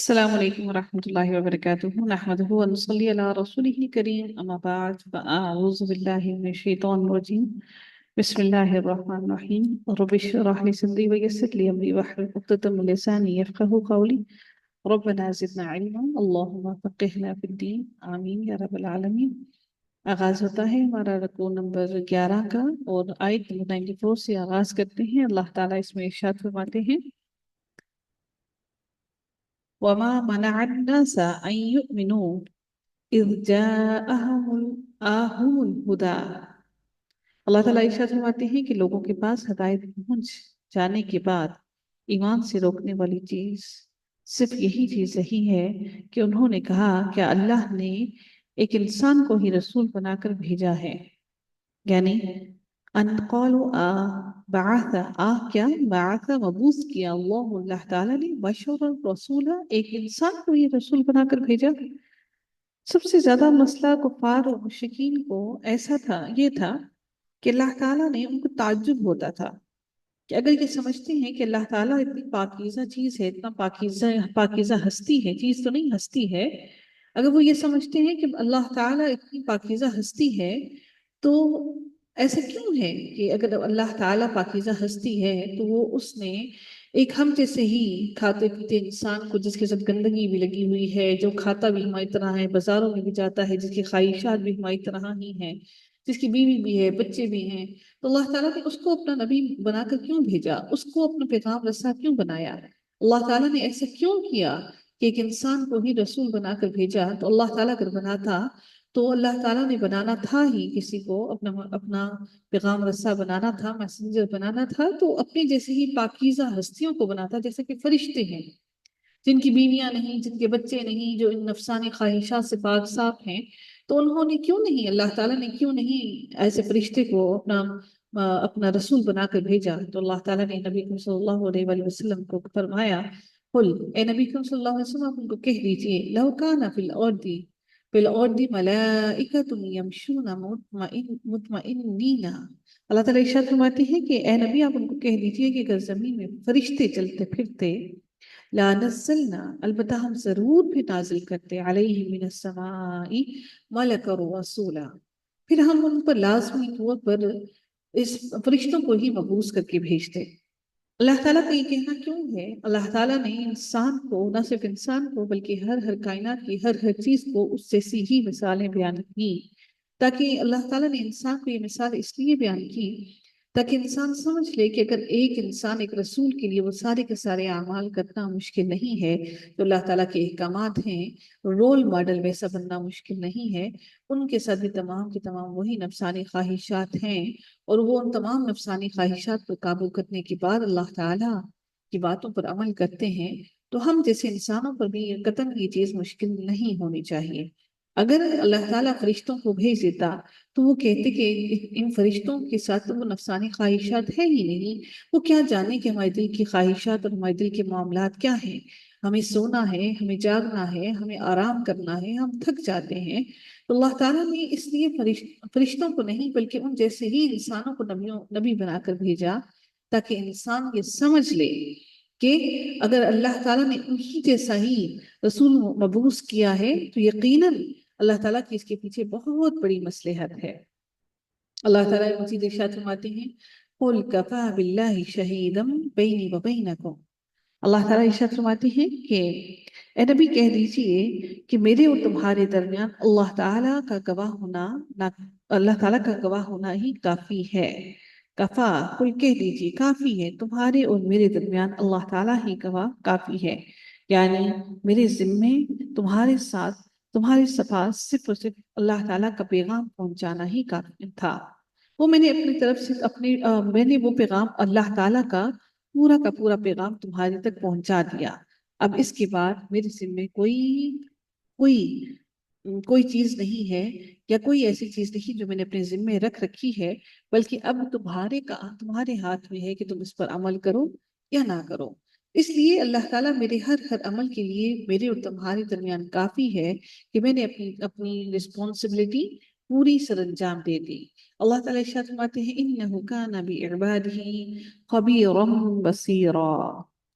السلام عليكم ورحمة الله وبركاته. نحمده ونصلي على رسوله الكريم. أما بعد فأعوذ بالله من الشيطان الرجيم. بسم الله الرحمن الرحيم. رب اشرح لي صدري ويسر لي أمري واحلل عقدة من لساني يفقهوا قولي. ربنا زدنا علما اللهم فقهنا في الدين آمين يا رب العالمين. آغاز ہوتا ہے ہمارا رکوع نمبر 11 کا اور آیت نمبر 94 سے آغاز کرتے ہیں. اللہ تعالیٰ اس میں ارشاد فرماتے ہیں وَمَا مَنَعَ النَّاسَ أَن يُؤْمِنُوا إِذْ جَاءَهُمُ الْهُدَىٰ. اللہ تعالیٰ ارشاد فرماتے ہیں کہ لوگوں کے پاس ہدایت پہنچ جانے کے بعد ایمان سے روکنے والی چیز صرف یہی چیز رہی ہے کہ انہوں نے کہا کہ اللہ نے ایک انسان کو ہی رسول بنا کر بھیجا ہے. یعنی ان قالوا بعث کیا بعث مبعوث کیا اللہ تعالیٰ نے بشر رسول ایک انسان کو یہ رسول بنا کر بھیجا. سب سے زیادہ مسئلہ کفار اور مشرکین کو ایسا تھا یہ تھا کہ اللہ تعالیٰ نے ان کو تعجب ہوتا تھا کہ اگر یہ سمجھتے ہیں کہ اللہ تعالیٰ اتنی پاکیزہ چیز ہے، اتنا پاکیزہ ہستی ہے، چیز تو نہیں ہستی ہے، اگر وہ یہ سمجھتے ہیں کہ اللہ تعالیٰ اتنی پاکیزہ ہستی ہے تو ایسا کیوں ہے کہ اگر اللہ تعالیٰ پاکیزہ ہستی ہے تو وہ اس نے ایک ہم جیسے ہی کھاتے پیتے انسان کو جس کے ساتھ گندگی بھی لگی ہوئی ہے، جو کھاتا بھی ہماری طرح ہے، بازاروں میں بھی جاتا ہے، جس کی خواہشات بھی ہماری طرح ہی ہیں، جس کی بیوی بھی ہے، بچے بھی ہیں، تو اللہ تعالیٰ نے اس کو اپنا نبی بنا کر کیوں بھیجا؟ اس کو اپنا پیغام رساں کیوں بنایا؟ اللہ تعالیٰ نے ایسا کیوں کیا کہ ایک انسان کو ہی رسول بنا کر بھیجا؟ تو اللہ تعالیٰ اگر بناتا تو اللہ تعالیٰ نے بنانا تھا ہی کسی کو اپنا پیغام رساں بنانا تھا، میسنجر بنانا تھا، تو اپنے جیسے ہی پاکیزہ ہستیوں کو بناتا جیسے کہ فرشتے ہیں جن کی بیویاں نہیں، جن کے بچے نہیں، جو ان نفسانی خواہشات سے پاک صاف ہیں. تو انہوں نے کیوں نہیں، اللہ تعالیٰ نے کیوں نہیں ایسے فرشتے کو اپنا رسول بنا کر بھیجا؟ تو اللہ تعالیٰ نے نبی کریم صلی اللہ علیہ وآلہ وسلم کو فرمایا قل اے نبی کریم صلی اللہ علیہ وسلم آپ ان کو کہہ دیجئے لو کان فی الارض ملائکۃ یمشون مطمئنین. اللہ تعالیٰ ارشاد فرماتے ہیں کہ اے نبی آپ ان کو کہہ دیجئے کہ اگر زمین میں فرشتے چلتے پھرتے لا نزلنا البتہ ہم ضرور بھی نازل کرتے علیہ من السماء ملک رسولا، پھر ہم ان پر لازمی طور پر اس فرشتوں کو ہی مبعوث کر کے بھیجتے. اللہ تعالیٰ کا یہ کہنا کیوں ہے؟ اللہ تعالیٰ نے انسان کو، نہ صرف انسان کو بلکہ ہر کائنات کی ہر چیز کو اس جیسی ہی مثالیں بیان کی، تاکہ اللہ تعالیٰ نے انسان کو یہ مثال اس لیے بیان کی تاکہ انسان سمجھ لے کہ اگر ایک انسان ایک رسول کے لیے وہ سارے کے سارے اعمال کرنا مشکل نہیں ہے، تو اللہ تعالیٰ کے احکامات ہیں، رول ماڈل ویسا بننا مشکل نہیں ہے، ان کے ساتھ بھی تمام کے تمام وہی نفسانی خواہشات ہیں، اور وہ ان تمام نفسانی خواہشات پر قابو کرنے کے بعد اللہ تعالیٰ کی باتوں پر عمل کرتے ہیں، تو ہم جیسے انسانوں پر بھی قطعاً یہ چیز مشکل نہیں ہونی چاہیے. اگر اللہ تعالیٰ فرشتوں کو بھیج دیتا تو وہ کہتے کہ ان فرشتوں کے ساتھ تو وہ نفسانی خواہشات ہے ہی نہیں، وہ کیا جانے کہ ہمارے دل کی خواہشات اور ہمارے دل کے معاملات کیا ہیں. ہمیں سونا ہے، ہمیں جاگنا ہے، ہمیں آرام کرنا ہے، ہم تھک جاتے ہیں. تو اللہ تعالیٰ نے اس لیے فرشتوں کو نہیں بلکہ ان جیسے ہی انسانوں کو نبی بنا کر بھیجا تاکہ انسان یہ سمجھ لے کہ اگر اللہ تعالیٰ نے انہی جیسا ہی رسول مبعوث کیا ہے تو یقیناً اللہ تعالیٰ کی اس کے پیچھے بہت بڑی مصلحت ہے. اللہ تعالیٰ مزید ارشاد فرماتے ہیں قُلْ كَفَى بِاللَّهِ شَهِيدًا بَيْنِي وَبَيْنَكُمْ. اللہ تعالیٰ ارشاد فرماتے ہیں کہ اے نبی کہہ دیجئے کہ میرے اور تمہارے درمیان اللہ تعالیٰ کا گواہ ہونا ہی کافی ہے. کفا قل کہہ دیجئے کافی ہے تمہارے اور میرے درمیان اللہ تعالیٰ ہی گواہ کافی ہے. یعنی میرے ذمے تمہارے ساتھ تمہارے پاس صرف اور صرف اللہ تعالیٰ کا پیغام پہنچانا ہی کافی تھا. وہ میں نے اپنی طرف سے میں نے وہ پیغام اللہ تعالیٰ کا پورا پیغام تمہارے تک پہنچا دیا. اب اس کے بعد میرے ذمے کوئی چیز نہیں ہے یا کوئی ایسی چیز نہیں جو میں نے اپنے ذمے رکھ رکھی ہے، بلکہ اب تمہارے ہاتھ میں ہے کہ تم اس پر عمل کرو یا نہ کرو. اس لیے اللہ تعالیٰ میرے ہر عمل کے لیے میرے اور تمہارے درمیان کافی ہے کہ میں نے اپنی رسپانسبلٹی پوری سر انجام دے دی. اللہ تعالیٰ ارشاد فرماتے ہیں اِنَّهُ كَانَ بِعِبَادِهِ خَبِيرًا بَصِيرًا.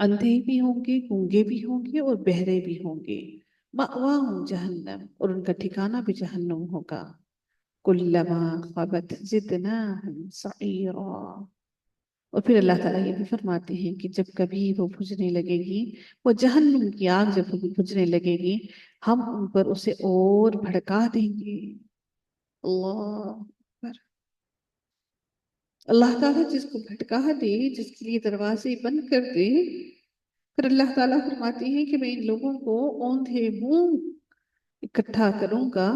اندھے بھی ہوں گے، گونگے بھی ہوں گے اور بہرے بھی ہوں گے۔ مأواہم جہنم، اور ان کا ٹھکانہ بھی جہنم ہوگا۔ کلما خبت زدناہم سعیرا، اور پھر اللہ تعالیٰ یہ بھی فرماتے ہیں کہ جب کبھی وہ بجھنے لگے گی، وہ جہنم کی آگ جب بجھنے لگے گی، ہم ان پر اسے اور بھڑکا دیں گے۔ اللہ اکبر۔ اللہ تعالیٰ جس کو بھٹکا دے، جس کے لیے دروازے بند کر دے، پھر اللہ تعالیٰ فرماتے ہیں کہ میں ان لوگوں کو اوندھے منہ اکٹھا کروں گا،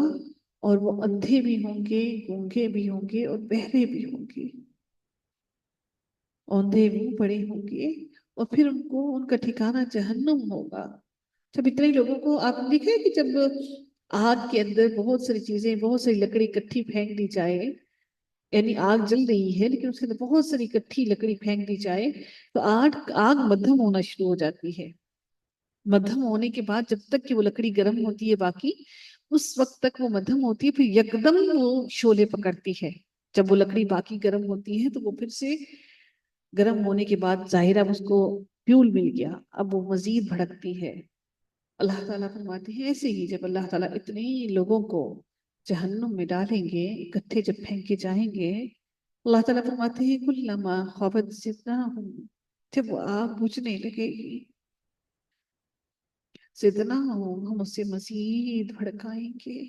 اور وہ اندھے بھی ہوں گے، گونگے بھی ہوں گے اور بہرے بھی ہوں گے۔ اوندھے منہ پڑے ہوں گے، اور پھر ان کو ان کا ٹھکانہ جہنم ہوگا۔ جب اتنے لوگوں کو آپ نے دیکھا ہے کہ جب آگ کے اندر بہت ساری چیزیں، بہت ساری لکڑی اکٹھی پھینک دی جائے، یعنی آگ جل رہی ہے لیکن اس کے اندر بہت ساری اکٹھی لکڑی پھینک دی جائے، تو آگ مدھم ہونا شروع ہو جاتی ہے۔ مدھم ہونے کے بعد جب تک کہ وہ لکڑی گرم ہوتی ہے، باقی اس وقت تک وہ مدھم ہوتی ہے، پھر یکدم وہ شعلے پکڑتی ہے۔ جب وہ لکڑی باقی گرم ہوتی ہے تو وہ پھر سے گرم ہونے کے بعد ظاہر اب اس کو فیول مل گیا، اب وہ مزید بھڑکتی ہے۔ اللہ تعالیٰ فرماتے ہیں ایسے ہی جب اللہ تعالیٰ اتنے لوگوں کو جہنم میں ڈالیں گے، اکٹھے جب پھینکے جائیں گے، اللہ تعالیٰ فرماتے ہیں کلما خبت زدناہم، جب وہ آگ بجھنے لگے گی، زدناہم، ہم اسے مزید بھڑکائیں گے۔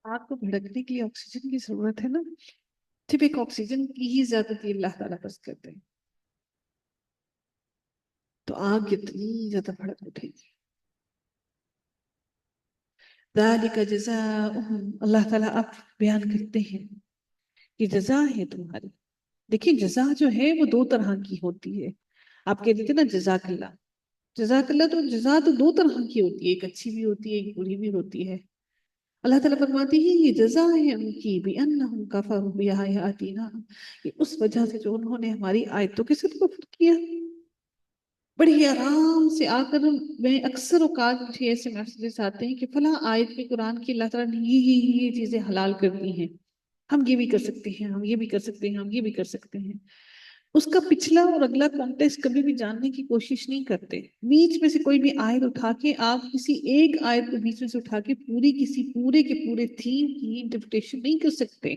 آگ کو بھڑکنے کے لیے آکسیجن کی ضرورت ہے نا، صرف ایک آکسیجن کی ہی زیادتی اللہ تعالیٰ بس کرتے ہیں، تو آگ کتنی زیادہ بھڑک اٹھے گی۔ ذالک جزاؤہم، اللہ تعالیٰ اب بیان کرتے ہیں کہ جزا ہے تمہاری۔ دیکھیں جزا جو ہے وہ دو طرح کی ہوتی ہے۔ آپ کہتے تھے نا جزاک اللہ، جزاک اللہ، تو جزا تو دو طرح کی ہوتی ہے، ایک اچھی بھی ہوتی ہے، ایک بری بھی ہوتی ہے۔ اللہ تعالیٰ فرماتی ہے یہ جزا ہے ان کی، بِأَنَّهُمْ كَفَرُوا بِآيَاتِنَا، یہ اس وجہ سے جو انہوں نے ہماری آیتوں کے ساتھ کفر کیا۔ بڑی آرام سے آ کر میں اکثر اوقات مجھے ایسے میسیجز آتے ہیں کہ فلاں آیت میں قرآن کی اللہ تعالیٰ نے یہ چیزیں حلال کر دی ہیں، ہم یہ بھی کر سکتے ہیں، ہم یہ بھی کر سکتے ہیں، ہم یہ بھی کر سکتے ہیں۔ اس کا پچھلا اور اگلا کانٹیکسٹ کبھی بھی جاننے کی کوشش نہیں کرتے۔ بیچ میں سے کوئی بھی آیت اٹھا کے آپ کسی ایک آیت کو بیچ میں سے اٹھا کے کسی پورے کے پورے تھیم کی انٹرپریٹیشن نہیں کر سکتے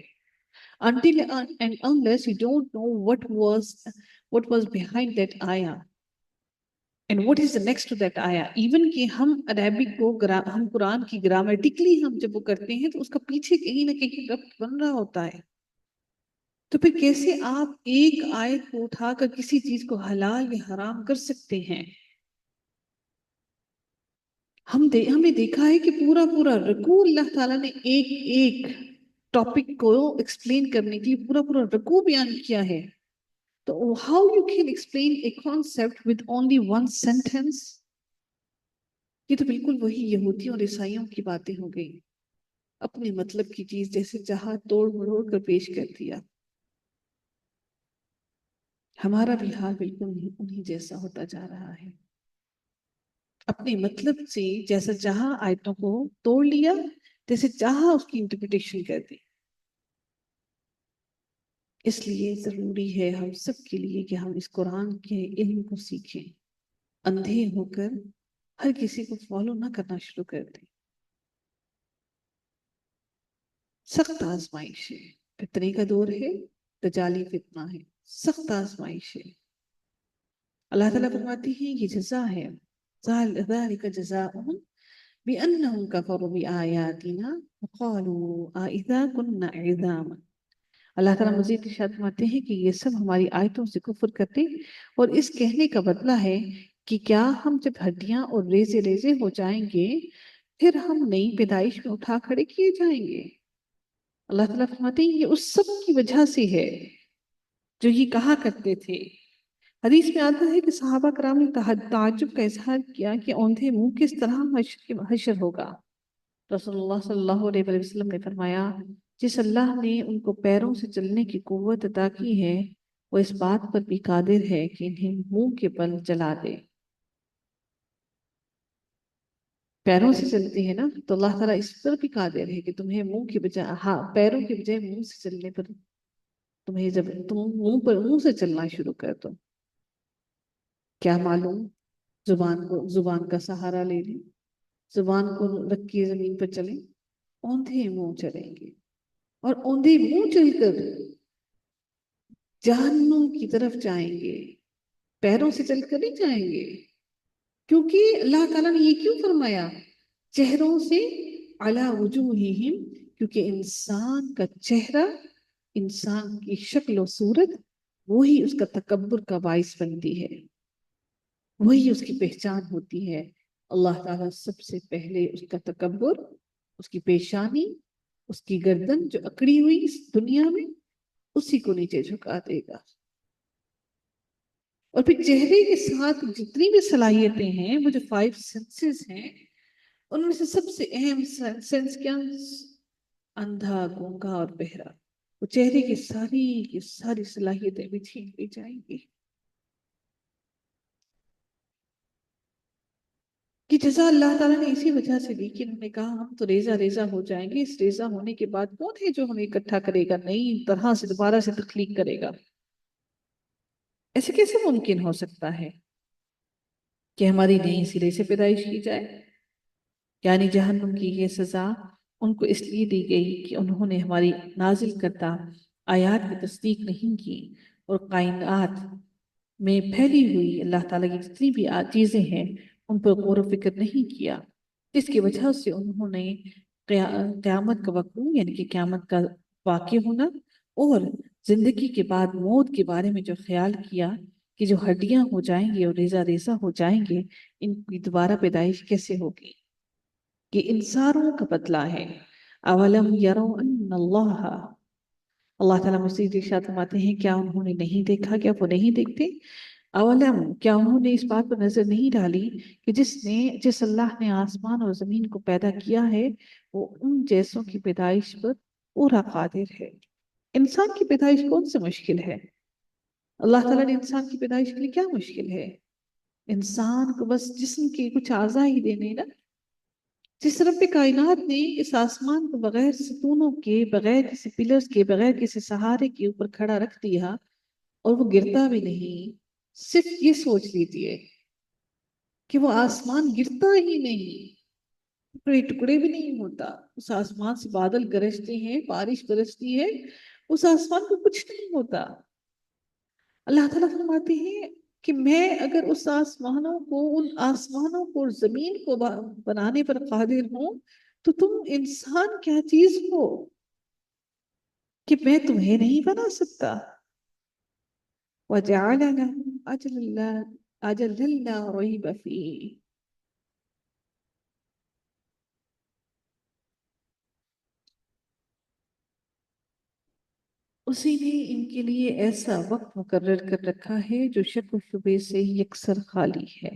until and unless you don't know what was behind that ayah and what is the next to that ayah. even کہ ہم عربک کو ہم قرآن کی گرامیٹکلی ہم جب وہ کرتے ہیں تو اس کا پیچھے کہیں نہ کہیں ربط بن رہا ہوتا ہے۔ تو پھر کیسے آپ ایک آیت کو اٹھا کر کسی چیز کو حلال یا حرام کر سکتے ہیں؟ ہم نے دیکھا ہے کہ پورا رکوع اللہ تعالیٰ نے ایک ایک ٹاپک کو ایکسپلین کرنے کے لیے پورا رکوع بیان کیا ہے۔ تو how you can explain a concept with only one sentence؟ یہ تو بالکل وہی یہودیوں اور عیسائیوں کی باتیں ہو گئی، اپنے مطلب کی چیز جیسے جہاں توڑ مروڑ کر پیش کر دیا۔ ہمارا بھی حال بالکل انہی جیسا ہوتا جا رہا ہے، اپنے مطلب سے جیسا جہاں آیتوں کو توڑ لیا، جیسے چاہا اس کی انٹرپریٹیشن کر دی۔ اس لیے ضروری ہے ہم سب کے لیے کہ ہم اس قرآن کے علم کو سیکھیں، اندھے ہو کر ہر کسی کو فالو نہ کرنا شروع کر دیں۔ سخت آزمائش ہے، فتنے کا دور ہے، دجالی فتنہ ہے، سخت آزمائش ہے۔ اللہ تعالیٰ فرماتی ہے یہ جزا ہے، ذَلِكَ جَزَاؤُهُمْ بِأَنَّهُمْ كَفَرُوا بِآيَاتِنَا وَقَالُوا أَإِذَا كُنَّا عِظَامًا۔ اللہ تعالیٰ مزید ارشاد فرماتے ہیں کہ یہ سب ہماری آیتوں سے کفر کرتے، اور اس کہنے کا بدلہ ہے کہ کیا ہم جب ہڈیاں اور ریزے ریزے ہو جائیں گے پھر ہم نئی پیدائش میں اٹھا کھڑے کیے جائیں گے۔ اللہ تعالیٰ فرماتے ہیں یہ اس سب کی وجہ سے ہے جو یہ کہا کرتے تھے۔ حدیث میں آتا ہے کہ صحابہ کرام نے تعجب کا اظہار کیا کہ اوندھے منہ کس طرح حشر ہوگا۔ رسول اللہ صلی اللہ علیہ وسلم نے فرمایا جس اللہ نے ان کو پیروں سے چلنے کی قوت عطا کی ہے وہ اس بات پر بھی قادر ہے کہ انہیں منہ کے بل جلا دے۔ پیروں سے چلتی ہے نا، تو اللہ تعالیٰ اس پر بھی قادر ہے کہ تمہیں منہ کی بجائے، ہاں پیروں کی بجائے منہ سے چلنے پر، تمہیں جب تم منہ سے چلنا شروع کر دو، کیا معلوم زبان کا سہارا لے لیں، زبان کو رکھ کے زمین پر چلیں، اوندھے منہ چلیں گے، اور اوندھے منہ چل کر جہنم کی طرف جائیں گے، پیروں سے چل کر نہیں جائیں گے، کیونکہ اللہ تعالیٰ نے یہ کیوں فرمایا چہروں سے علی وجوہہم، کیونکہ انسان کا چہرہ، انسان کی شکل و صورت، وہی اس کا تکبر کا باعث بنتی ہے، وہی اس کی پہچان ہوتی ہے۔ اللہ تعالیٰ سب سے پہلے اس کا تکبر، اس کی پیشانی، اس کی گردن جو اکڑی ہوئی اس دنیا میں، اسی کو نیچے جھکا دے گا، اور پھر چہرے کے ساتھ جتنی بھی صلاحیتیں ہیں، وہ جو 5 سینسز ہیں، ان میں سے سب سے اہم سینس کیا؟ اندھا، گونگا اور بہرا، وہ چہرے کی ساری صلاحیتیں بھی چھین لی جائیں گی، کہ جزا اللہ تعالیٰ نے اسی وجہ سے دی کہ انہوں نے کہا ہم تو ریزہ ریزہ ہو جائیں گے، اس ریزہ ہونے کے بعد کون ہے جو ہمیں اکٹھا کرے گا، نئی طرح سے دوبارہ سے تخلیق کرے گا؟ ایسے کیسے ممکن ہو سکتا ہے کہ ہماری نئی سرے سے پیدائش کی جائے؟ یعنی جہنم کی یہ سزا ان کو اس لیے دی گئی کہ انہوں نے ہماری نازل کردہ آیات کی تصدیق نہیں کی، اور کائنات میں پھیلی ہوئی اللہ تعالیٰ کی جتنی بھی چیزیں ہیں ان پر غور و فکر نہیں کیا، جس کی وجہ سے انہوں نے قیامت کا وقوع، یعنی کہ قیامت کا واقع ہونا، اور زندگی کے بعد موت کے بارے میں جو خیال کیا کہ جو ہڈیاں ہو جائیں گے اور ریزہ ریزہ ہو جائیں گے، ان کی دوبارہ پیدائش کیسے ہوگی؟ یہ انسانوں کا بدلہ ہے۔ اولم یروا ان اللہ تعالیٰ مزید ارشاد فرماتے ہیں کیا انہوں نے نہیں دیکھا، کیا وہ نہیں دیکھتے؟ اولم، کیا انہوں نے اس بات پر نظر نہیں ڈالی کہ جس اللہ نے آسمان اور زمین کو پیدا کیا ہے، وہ ان جیسوں کی پیدائش پر پورا قادر ہے۔ انسان کی پیدائش کون سے مشکل ہے؟ اللہ تعالیٰ نے انسان کی پیدائش کے لیے کیا مشکل ہے؟ انسان کو بس جسم کے کچھ اعضاء ہی دینے نا۔ جس رب کائنات نے اس آسمان کو بغیر ستونوں کے، بغیر کسی پلرز کے، بغیر کسی سہارے کے اوپر کھڑا رکھ دیا، اور وہ گرتا بھی نہیں، صرف یہ سوچ لیجیے کہ وہ آسمان گرتا ہی نہیں، ٹکڑے ٹکڑے بھی نہیں ہوتا، اس آسمان سے بادل گرجتے ہیں، بارش برستی ہے، اس آسمان کو کچھ نہیں ہوتا۔ اللہ تعالیٰ فرماتے ہیں کہ میں اگر اس آسمانوں کو، ان آسمانوں کو اور زمین کو بنانے پر قادر ہوں، تو تم انسان کیا چیز ہو کہ میں تمہیں نہیں بنا سکتا؟ وَجَعَلَ لَهُمْ أَجَلًا لَا رَيْبَ فِيهِ، اسی نے ان کے لیے ایسا وقت مقرر کر رکھا ہے جو شک و شبے سے یکسر خالی ہے۔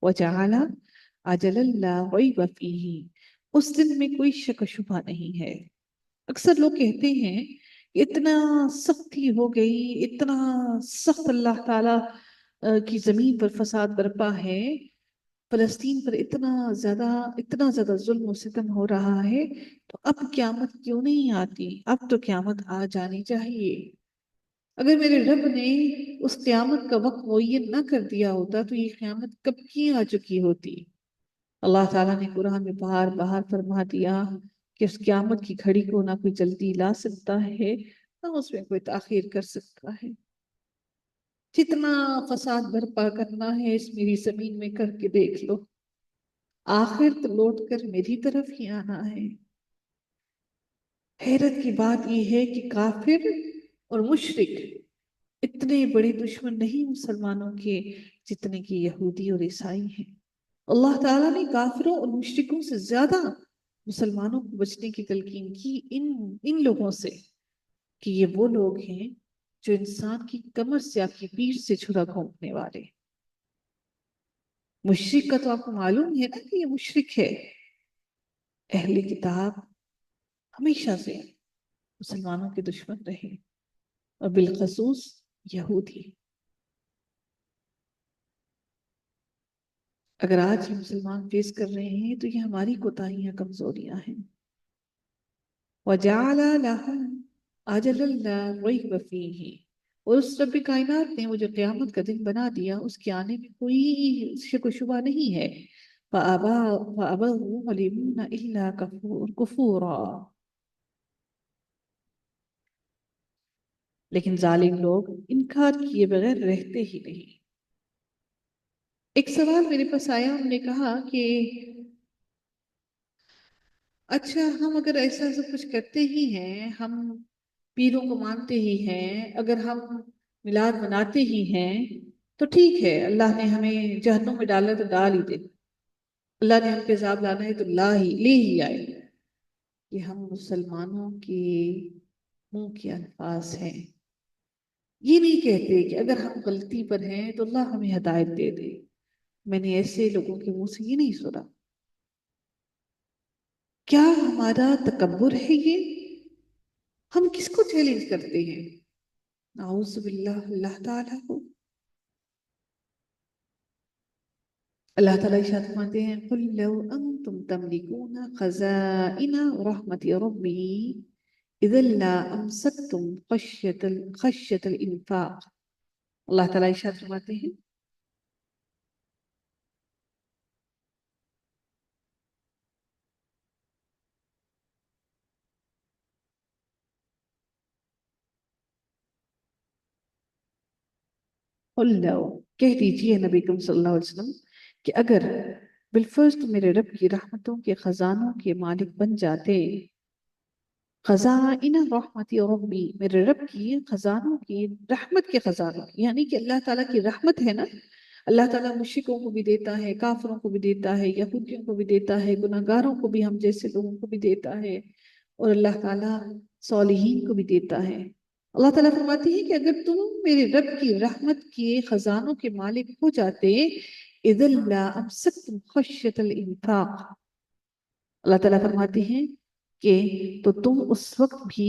وَجَعَلَ أَجَلًا لَا رَيْبَ فِيهِ، اس دن میں کوئی شک و شبہ نہیں ہے۔ اکثر لوگ کہتے ہیں اتنا سختی ہو گئی، اتنا سخت اللہ تعالیٰ کی زمین پر فساد برپا ہے، فلسطین پر اتنا زیادہ ظلم و ستم ہو رہا ہے، تو اب قیامت کیوں نہیں آتی؟ اب تو قیامت آ جانی چاہیے۔ اگر میرے رب نے اس قیامت کا وقت معین نہ کر دیا ہوتا تو یہ قیامت کب کی آ چکی ہوتی۔ اللہ تعالیٰ نے قرآن میں بار بار فرما دیا کہ اس قیامت کی گھڑی کو نہ کوئی جلدی لا سکتا ہے، نہ اس میں کوئی تاخیر کر سکتا ہے۔ جتنا فساد برپا کرنا ہے اس میری زمین میں کر کے دیکھ لو، آخر تو لوٹ کر میری طرف ہی آنا ہے۔ حیرت کی بات یہ ہے کہ کافر اور مشرک اتنے بڑے دشمن نہیں مسلمانوں کے جتنے کہ یہودی اور عیسائی ہیں۔ اللہ تعالیٰ نے کافروں اور مشرکوں سے زیادہ مسلمانوں کو بچنے کی تلقین کی ان لوگوں سے، کہ یہ وہ لوگ ہیں جو انسان کی کمر سے، آپ کی پیٹھ سے چھرا گھونپنے والے۔ مشرک کا تو آپ کو معلوم ہے نا کہ یہ مشرک ہے۔ اہل کتاب ہمیشہ سے مسلمانوں کے دشمن رہے، اور بالخصوص یہودی۔ اگر آج یہ مسلمان فیس کر رہے ہیں تو یہ ہماری کوتاہیاں کمزوریاں ہیں۔ وَجَعَلَ لَهُمْ أَجَلًا لَا رَيْبَ فِيهِ، اور اس رب کائنات نے وہ جو قیامت کا دن بنا دیا اس کے آنے میں کوئی شک و شبہ نہیں ہے۔ فَأَبَوْا الظَّالِمُونَ إِلَّا كُفُورًا، لیکن ظالم لوگ انکار کیے بغیر رہتے ہی نہیں۔ ایک سوال میرے پاس آیا، ہم نے کہا کہ اچھا ہم اگر ایسا سب کچھ کرتے ہی ہیں، ہم پیروں کو مانتے ہی ہیں، اگر ہم میلاد مناتے ہی ہیں تو ٹھیک ہے، اللہ نے ہمیں جہنم میں ڈالا تو ڈال ہی دے، اللہ نے ہم پہ عذاب لانا ہے تو لے ہی آئے۔ یہ ہم مسلمانوں کے منہ کے الفاظ ہیں، یہ نہیں کہتے کہ اگر ہم غلطی پر ہیں تو اللہ ہمیں ہدایت دے دے۔ میں نے ایسے لوگوں کے منہ سے یہ نہیں سنا۔ کیا ہمارا تکبر ہے یہ؟ ہم کس کو چیلنج کرتے ہیں؟ نعوذ باللہ، اللہ تعالیٰ کو۔ اللہ تعالیٰ ارشاد فرماتے ہیں قُلْ لَوْ أَنْتُمْ تَمْلِكُونَ خَزَائِنَ رَحْمَةِ رَبِّي إِذًا لَّأَمْسَكْتُمْ خَشْيَةَ الْإِنفَاقِ۔ اللہ تعالیٰ ارشاد فرماتے ہیں قُلْ لَوْ، کہہ دیجئے نبی کریم صلی اللہ علیہ وسلم کہ اگر بالفرض تم میرے رب کی رحمتوں کے خزانوں کے مالک بن جاتے، خزائن رحمت ربی، میرے رب کی خزانوں کی، رحمت کے خزانوں، یعنی کہ اللہ تعالیٰ کی رحمت ہے نا، اللہ تعالیٰ مشرکوں کو بھی دیتا ہے، کافروں کو بھی دیتا ہے، یہودیوں کو بھی دیتا ہے، گناہگاروں کو بھی، ہم جیسے لوگوں کو بھی دیتا ہے، اور اللہ تعالیٰ صالحین کو بھی دیتا ہے۔ اللہ تعالیٰ فرماتی ہے کہ اگر تم میرے رب کی رحمت کے خزانوں کے مالک ہو جاتے، اِذًا لَّأَمْسَكْتُمْ خَشْيَةَ الْإِنفَاقِ، اللہ تعالیٰ فرماتے ہیں کہ تو تم اس وقت بھی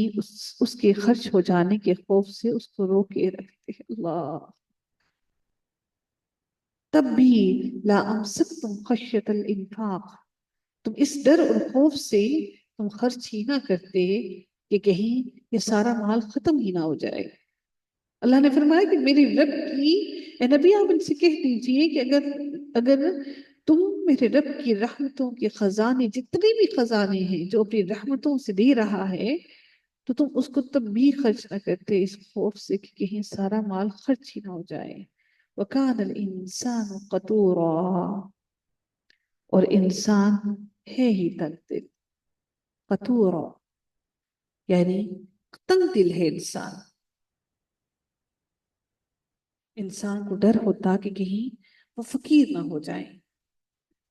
اس کے خرچ ہو جانے کے خوف سے اس کو روکے رکھتے ہیں۔ اللہ، تب بھی لا امسکتم خشیت الانفاق، تم اس ڈر اور خوف سے تم خرچ ہی نہ کرتے کہ کہیں یہ سارا مال ختم ہی نہ ہو جائے۔ اللہ نے فرمایا کہ میری رب کی، اے نبی آپ ان سے کہہ دیجئے کہ اگر تم میرے رب کی رحمتوں کے خزانے، جتنے بھی خزانے ہیں جو اپنی رحمتوں سے دے رہا ہے، تو تم اس کو تب بھی خرچ نہ کرتے اس خوف سے کہ کہیں سارا مال خرچ ہی نہ ہو جائے۔ وَكَانَ الْإِنسَانُ قَتُورًا، اور انسان ہے ہی تنگ دل، قطورا یعنی تنگ دل ہے انسان۔ انسان کو ڈر ہوتا کہ کہیں وہ فقیر نہ ہو جائے،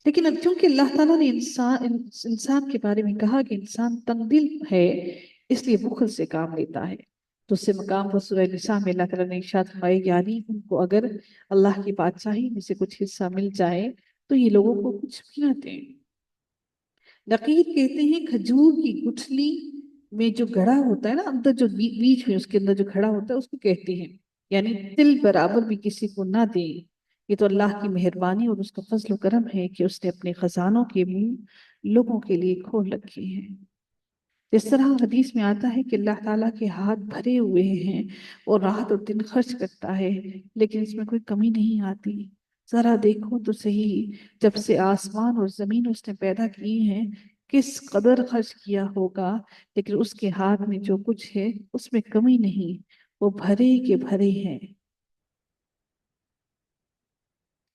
لیکن اب چونکہ اللہ تعالیٰ نے انسان کے بارے میں کہا کہ انسان تنگ دل ہے، اس لیے بخل سے کام لیتا ہے۔ تو اس سے مقام پر سورہ نساء میں اللہ تعالیٰ نے ارشاد فرمایا، یعنی ان کو اگر اللہ کی بادشاہی میں سے کچھ حصہ مل جائے تو یہ لوگوں کو کچھ بھی نہ دیں۔ نقیر کہتے ہیں کھجور کی گٹھلی میں جو گھڑا ہوتا ہے نا، اندر جو بیچ میں اس کے اندر جو گھڑا ہوتا ہے اس کو کہتے ہیں، یعنی تل برابر بھی کسی کو نہ دیں۔ یہ تو اللہ کی مہربانی اور اس کا فضل و کرم ہے کہ اس نے اپنے خزانوں کے منہ لوگوں کے لیے کھول رکھے ہیں۔ جس طرح حدیث میں آتا ہے کہ اللہ تعالیٰ کے ہاتھ بھرے ہوئے ہیں اور رات اور دن خرچ کرتا ہے، لیکن اس میں کوئی کمی نہیں آتی۔ ذرا دیکھو تو صحیح، جب سے آسمان اور زمین اس نے پیدا کی ہیں کس قدر خرچ کیا ہوگا، لیکن اس کے ہاتھ میں جو کچھ ہے اس میں کمی نہیں، وہ بھرے کے بھرے ہیں۔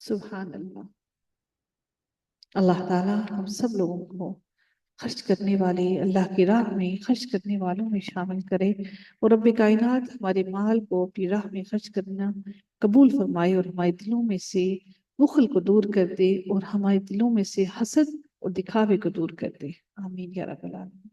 سبحان اللہ۔ اللہ تعالیٰ ہم سب لوگوں کو خرچ کرنے والے، اللہ کی راہ میں خرچ کرنے والوں میں شامل کرے، اور رب کائنات ہمارے مال کو اپنی راہ میں خرچ کرنا قبول فرمائے، اور ہمارے دلوں میں سے بخل کو دور کر دے، اور ہمارے دلوں میں سے حسد اور دکھاوے کو دور کر دے۔ آمین یا رب العالمین۔